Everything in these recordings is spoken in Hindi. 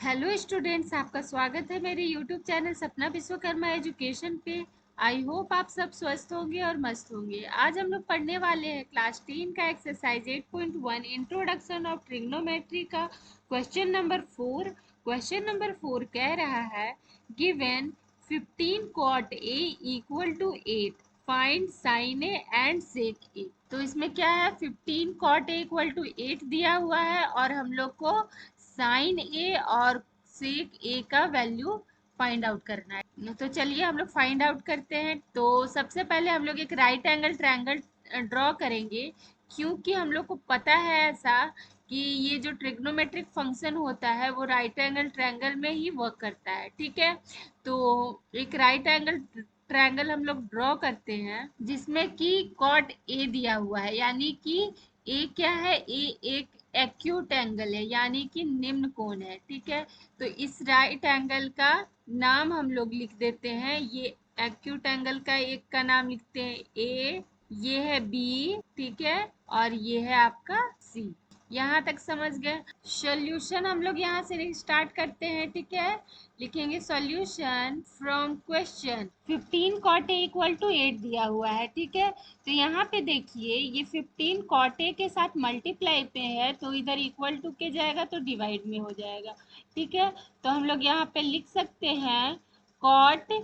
हेलो स्टूडेंट्स, आपका स्वागत है मेरे यूट्यूब चैनल सपना विश्वकर्मा एजुकेशन पे। आई होप आप सब स्वस्थ होंगे और मस्त होंगे। आज हम लोग पढ़ने वाले हैं क्लास 10 का एक्सरसाइज 8.1 इंट्रोडक्शन ऑफ ट्रिग्नोमेट्री का क्वेश्चन नंबर 4। क्वेश्चन नंबर 4 कह रहा है given 15 cot a equal to 8 find sine A and sec A. तो इसमें क्या है, 15 cot a इक्वल टू 8 दिया हुआ है और हम लोग को साइन ए और सेक ए का वैल्यू फाइंड आउट करना है। तो चलिए हम लोग फाइंड आउट करते हैं। तो सबसे पहले हम लोग एक राइट एंगल ट्रायंगल ड्रॉ करेंगे, क्योंकि हम लोग को पता है ऐसा कि ये जो ट्रिग्नोमेट्रिक फंक्शन होता है वो राइट एंगल ट्रायंगल में ही वर्क करता है। ठीक है, तो एक राइट एंगल ट्रायंगल हम लोग ड्रॉ करते हैं जिसमें कि कॉट ए दिया हुआ है, यानी कि ए क्या है, ए एक एक्यूट एंगल है, यानी कि निम्न कोण है। ठीक है, तो इस राइट एंगल का नाम हम लोग लिख देते हैं, ये एक्यूट एंगल का एक का नाम लिखते हैं ए, ये है बी, ठीक है, और ये है आपका सी। यहाँ तक समझ गए। सॉल्यूशन हम लोग यहाँ से स्टार्ट करते हैं। ठीक है, लिखेंगे solution from question 15 cot a equal to 8 दिया हुआ है। ठीक है, तो यहाँ पे देखिए ये 15 cot a के साथ मल्टीप्लाई पे है, तो इधर इक्वल टू के जाएगा तो डिवाइड में हो जाएगा। ठीक है, तो हम लोग यहाँ पे लिख सकते हैं cot a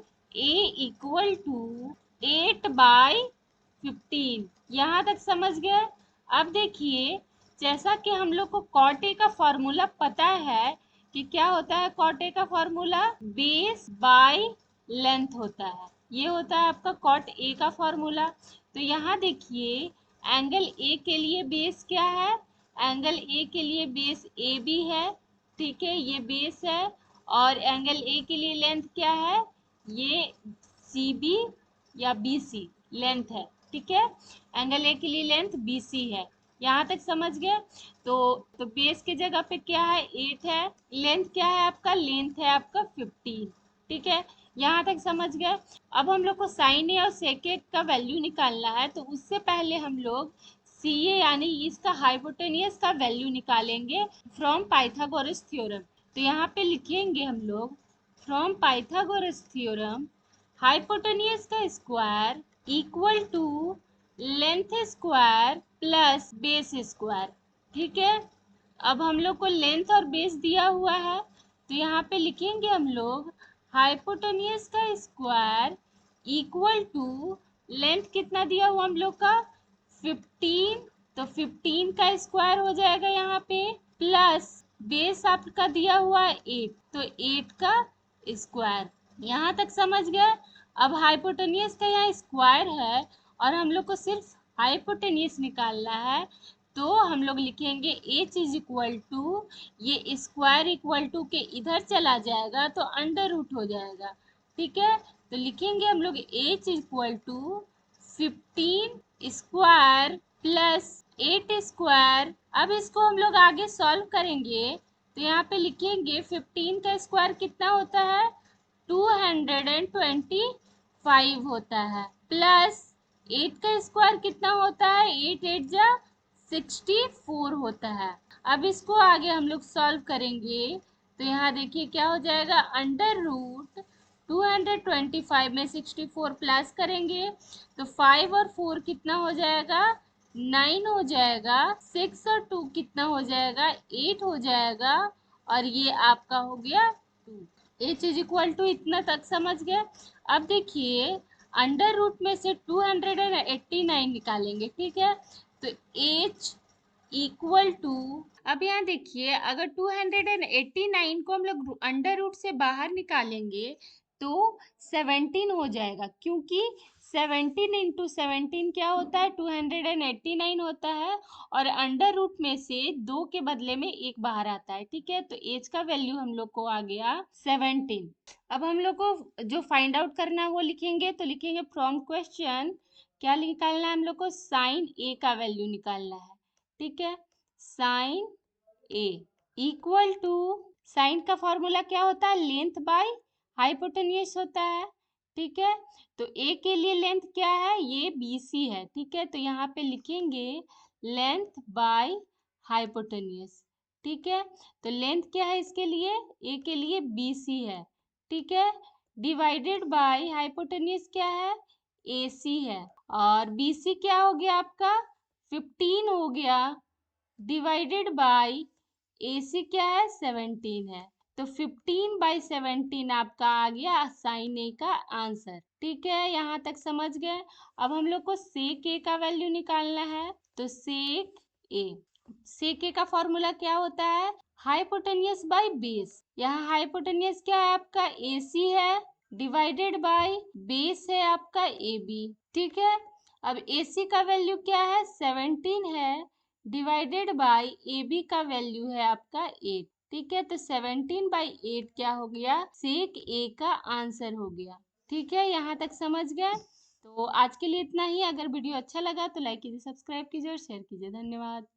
इक्वल टू 8/15। यहाँ तक समझ गए। अब देखिए, जैसा कि हम लोग को कॉट ए का फॉर्मूला पता है कि क्या होता है, कॉट ए का फॉर्मूला बेस बाय लेंथ होता है। ये होता है आपका कॉट ए का फॉर्मूला। तो यहाँ देखिए, एंगल ए के लिए बेस क्या है, एंगल ए के लिए बेस ए बी है। ठीक है, ये बेस है। और एंगल ए के लिए लेंथ क्या है, ये सी बी या बी सी लेंथ है। ठीक है, एंगल ए के लिए लेंथ बी सी है। यहाँ तक समझ गए। तो बेस के जगह पे क्या है, 8 है। लेंथ क्या है आपका, लेंथ है आपका 15। ठीक है, यहाँ तक समझ गए। अब हम लोग को साइन ए और सेक ए का वैल्यू निकालना है, तो उससे पहले हम लोग सी ए यानी इसका हाइपोटेनियस का वैल्यू निकालेंगे फ्रॉम पाइथागोरस थ्योरम। तो यहाँ पे लिखेंगे हम लोग फ्रॉम पाइथागोरस थ्योरम हाइपोटेनियस का square equal to length square plus base square. ठीक है, अब हम लोग को लेंथ और बेस दिया हुआ है, तो यहाँ पे लिखेंगे हम लोग हाइपोटेनियस का स्क्वायर इक्वल टू लेंथ कितना दिया हुआ हम लोग का 15, तो 15 का स्क्वायर हो जाएगा यहाँ पे, प्लस बेस आपका दिया हुआ है 8, तो 8 का स्क्वायर। यहाँ तक समझ गए। अब हाइपोटेनियस का यहाँ स्क्वायर है और हम लोग को सिर्फ हाइपोटेनियस निकालना है, तो हम लोग लिखेंगे एच इज इक्वल टू, ये स्क्वायर इक्वल टू के इधर चला जाएगा तो अंडर रूट हो जाएगा। ठीक है, तो लिखेंगे हम लोग H equal to 15 square plus 8 square. अब इसको हम लोग आगे सॉल्व करेंगे, तो यहाँ पे लिखेंगे 15 का स्क्वायर कितना होता है, 225 होता है, प्लस 8 का स्क्वायर कितना होता है, 8 8 जा 64 होता है। अब इसको आगे हम लोग सॉल्व करेंगे, तो यहाँ देखिए क्या हो जाएगा, अंडर रूट 225 में 64 प्लस करेंगे तो 5 और 4 कितना हो जाएगा, 9 हो जाएगा। 6 और 2 कितना हो जाएगा, 8 हो जाएगा। और ये आपका हो गया 2। एच इज इक्वल टू इतना तक समझ गए। अब देखिए, अंडर रूट में से 289 निकालेंगे। ठीक है, तो एच इक्वल टू, अब यहाँ देखिए, अगर 289 को हम लोग अंडर रूट से बाहर निकालेंगे तो 17 हो जाएगा, क्योंकि 17 इंटू 17 क्या होता है, 289 होता है। और अंडर रूट में से 2 के बदले में 1 बाहर आता है। ठीक है, तो एज का वैल्यू हम लोग को आ गया 17। अब हम लोग को जो फाइंड आउट करना है वो लिखेंगे, तो लिखेंगे फ्रॉम क्वेश्चन क्या निकालना है, हम लोग को साइन ए का वैल्यू निकालना है। ठीक है, sine A equal to, sine का फॉर्मूला क्या होता है, लेंथ बाय हाइपोटेन्यूज होता है। ठीक है, तो ए के लिए लेंथ क्या है, ये बी सी है। ठीक है, तो यहाँ पे लिखेंगे लेंथ बाय हाइपोटेन्यूज। ठीक है। तो लेंथ क्या है इसके लिए, ए के लिए BC है, ठीक है। डिवाइडेड बाय हाइपोटेन्यूज क्या है, AC है, और BC क्या हो गया आपका 15 हो गया, डिवाइडेड बाय AC क्या है 17 है। तो 15/17 आपका आ गया साइन ए का आंसर, ठीक है। यहाँ तक समझ गए। अब हम लोग को सेक ए का वैल्यू निकालना है। तो सेक ए का फॉर्मूला क्या होता है, हाइपोटेनियस बाय बेस। यहाँ हाइपोटेनियस क्या है आपका AC है, डिवाइडेड बाय बेस है आपका AB, ठीक है। अब AC का वैल्यू क्या है 17 है, डिवाइडेड बाय AB का वैल्यू है आपका 8, ठीक है। तो 17/8 क्या हो गया, सेक ए का आंसर हो गया, ठीक है। यहाँ तक समझ गए। तो आज के लिए इतना ही। अगर वीडियो अच्छा लगा तो लाइक कीजिए, सब्सक्राइब कीजिए और शेयर कीजिए। धन्यवाद।